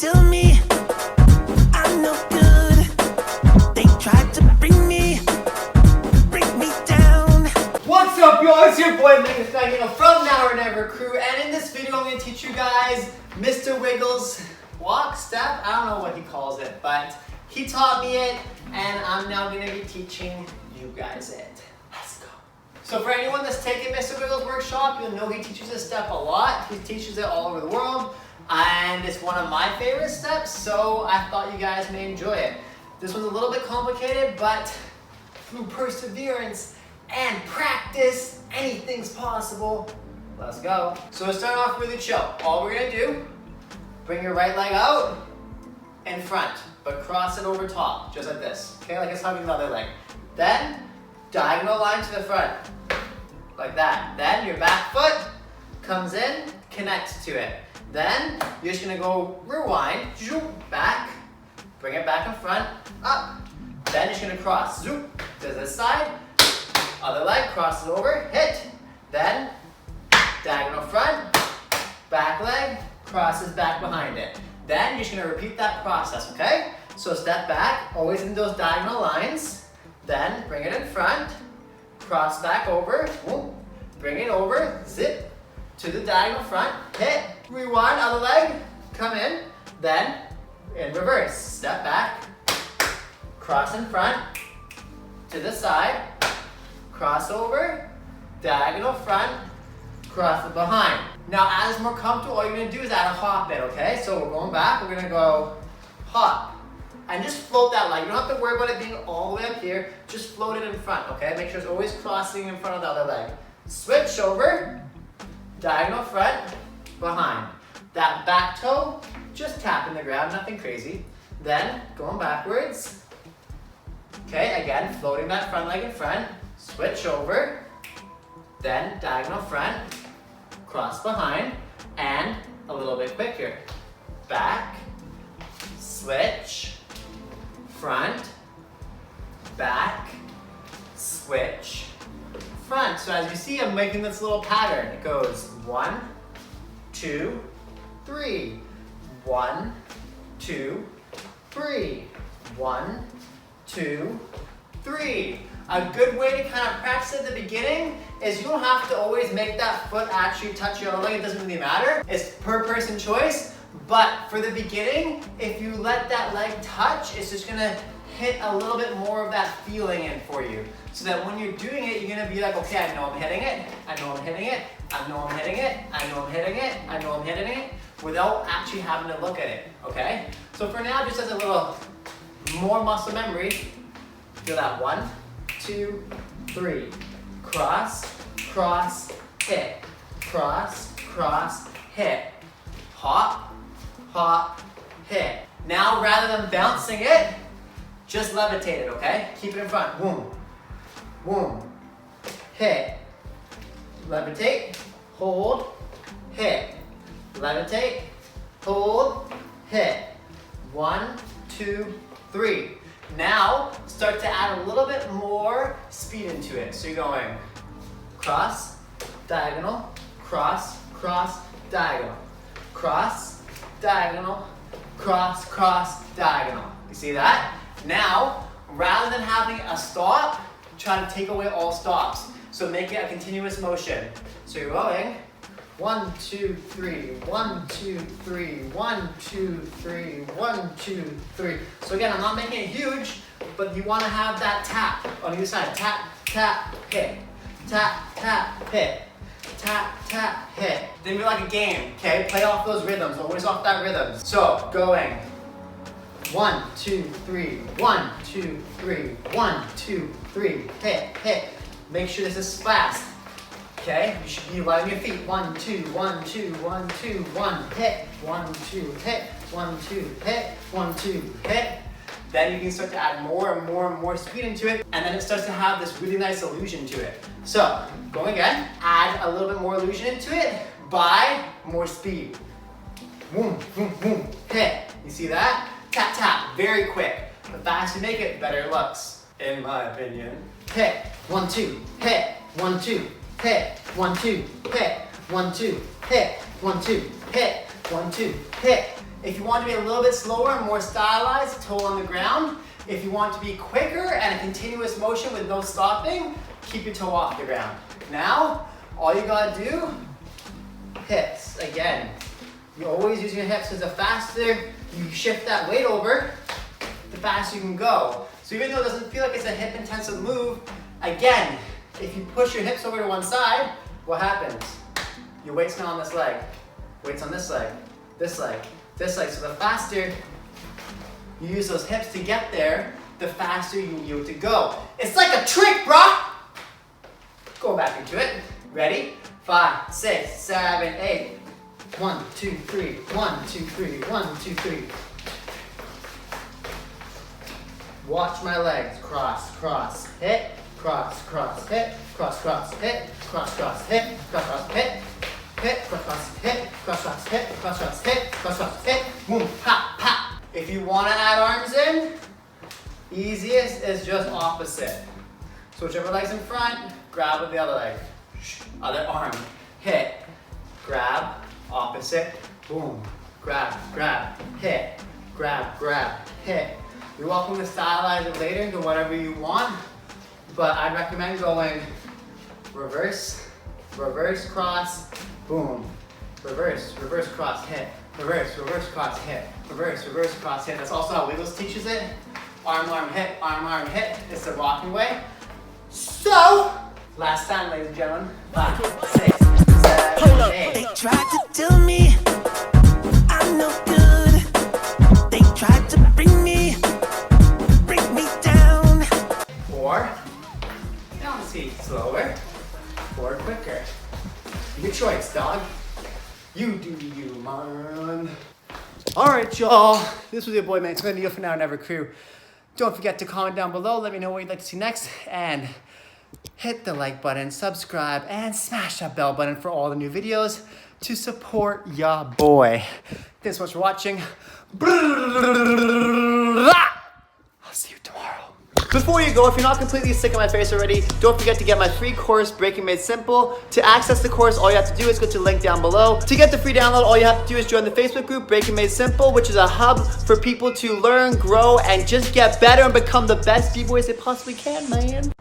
tell me I'm no good. They tried to break me down. What's up, y'all? It's your boy Magnus.Magneto from Now or Never crew, and in this video I'm going to teach you guys Mr. Wiggles' walk step. I don't know what he calls it, but he taught me it, and I'm now going to be teaching you guys it. Let's go. So for anyone that's taken Mr. Wiggles' workshop, you'll know he teaches this step a lot. He teaches it all over the world, and it's one of my favorite steps, so I thought you guys may enjoy it. This one's a little bit complicated, but through perseverance and practice, anything's possible. Let's go. So to start off really chill, all we're gonna do, bring your right leg out in front, but cross it over top, just like this. Okay, like it's hugging the other leg. Then, diagonal line to the front, like that. Then your back foot comes in, connects to it. Then, you're just gonna go rewind, back, bring it back in front, up. Then you're just gonna cross, zoop, to this side, other leg, cross it over, hit. Then, diagonal front, back leg, crosses back behind it. Then you're just gonna repeat that process, okay? So step back, always in those diagonal lines. Then bring it in front, cross back over, whoop, bring it over, zip, to the diagonal front, hit, rewind, other leg, come in, then in reverse, step back, cross in front, to the side, cross over, diagonal front, cross it behind. Now as it's more comfortable, all you're gonna do is add a hop in, okay? So we're going back, we're gonna go hop, and just float that leg. You don't have to worry about it being all the way up here, just float it in front, okay? Make sure it's always crossing in front of the other leg. Switch over, diagonal front, behind. That back toe, just tapping the ground, nothing crazy. Then going backwards. Okay, again, floating that front leg in front, switch over, then diagonal front, cross behind, and a little bit quicker. Back, switch, front, back, switch, front. So as you see, I'm making this little pattern. It goes 1, 2, 3. 1, 2, 3. 1, 2, 3. A good way to kind of practice at the beginning is you don't have to always make that foot actually touch your other leg. It doesn't really matter. It's per person choice. But for the beginning, if you let that leg touch, it's just gonna hit a little bit more of that feeling in for you. So that when you're doing it, you're gonna be like, okay, I know I'm hitting it, I know I'm hitting it, I know I'm hitting it, I know I'm hitting it, I know I'm hitting it, without actually having to look at it, okay? So for now, just as a little more muscle memory, feel that 1, 2, 3. Cross, cross, hit. Cross, cross, hit. Hop, hop, hit. Now, rather than bouncing it, just levitate it, okay? Keep it in front. Boom, boom, hit. Levitate, hold, hit. Levitate, hold, hit. 1, 2, 3. Now, start to add a little bit more speed into it. So you're going cross, diagonal, cross, cross, diagonal. Cross, diagonal, cross, cross, diagonal. You see that? Now, rather than having a stop, try to take away all stops. So make it a continuous motion. So you're going 1, 2, 3, 1, 2, 3, 1, 2, 3, 1, 2, 3. So again, I'm not making it huge, but you want to have that tap on either side. Tap, tap, hit. Tap, tap, hit. Tap, tap, hit. Then be like a game, okay? Play off those rhythms, always off that rhythm. So going 1, 2, 3, 1, 2, 3, 1, 2, 3, hit, hit. Make sure this is fast. Okay, you should be letting your feet. 1, 2, 1, 2, 1, 2, 1, hit. 1, 2, hit. 1, 2, hit. 1, 2, hit. Then you can start to add more and more and more speed into it, and then it starts to have this really nice illusion to it. So, going again, add a little bit more illusion into it by more speed. Boom, boom, boom, hit. You see that? Tap, tap, very quick. The faster you make it, better it looks, in my opinion. Hit, 1, 2, hit, 1, 2, hit, 1, 2, hit, 1, 2, hit, 1, 2, hit, 1, 2, hit. If you want to be a little bit slower and more stylized, toe on the ground. If you want to be quicker and a continuous motion with no stopping, keep your toe off the ground. Now, all you gotta do, hips. Again, you always use your hips because the faster you shift that weight over, the faster you can go. So even though it doesn't feel like it's a hip intensive move, again, if you push your hips over to one side, what happens? Your weight's not on this leg. Weight's on this leg, this leg, this leg. So the faster you use those hips to get there, the faster you'll be able to go. It's like a trick, brah! Go back into it. Ready? 5, 6, 7, 8. 1, 2, 3. 1, 2, 3. 1, 2, 3. Watch my legs. Cross, cross, hit, cross, cross, hit, cross, cross, hit, cross, cross, hit, cross, cross, hit, hit, cross, cross, hit, cross, cross, hit, cross, cross, hit, cross, cross, hit, boom, pop, pop. If you want to add arms in, easiest is just opposite. So whichever leg's in front, grab with the other leg. Other arm, hit, grab, opposite, boom, grab, grab, hit, grab, grab, hit. You're welcome to stylize it later into whatever you want, but I'd recommend going reverse, reverse cross, boom, reverse, reverse cross, hit, reverse, reverse cross, hit, reverse, reverse cross, hit. That's also how Wiggles teaches it. Arm, arm, hit, arm, arm, hit. It's the rocking way. So, last time, ladies and gentlemen. 5, 6, 7, 8. They tried to tell me I'm no good. They tried to bring me down. 4. Down the seat, slower. 4, quicker. Your choice, dog. You do you, man. Alright, y'all. This was your boy, man. It's gonna be for Now or Never crew. Don't forget to comment down below. Let me know what you'd like to see next. And hit the like button, subscribe, and smash that bell button for all the new videos to support ya boy. Thanks so much for watching. I'll see you tomorrow. Before you go, if you're not completely sick of my face already, don't forget to get my free course, Breaking Made Simple. To access the course, all you have to do is go to the link down below. To get the free download, all you have to do is join the Facebook group, Breaking Made Simple, which is a hub for people to learn, grow, and just get better and become the best B-boys they possibly can, man.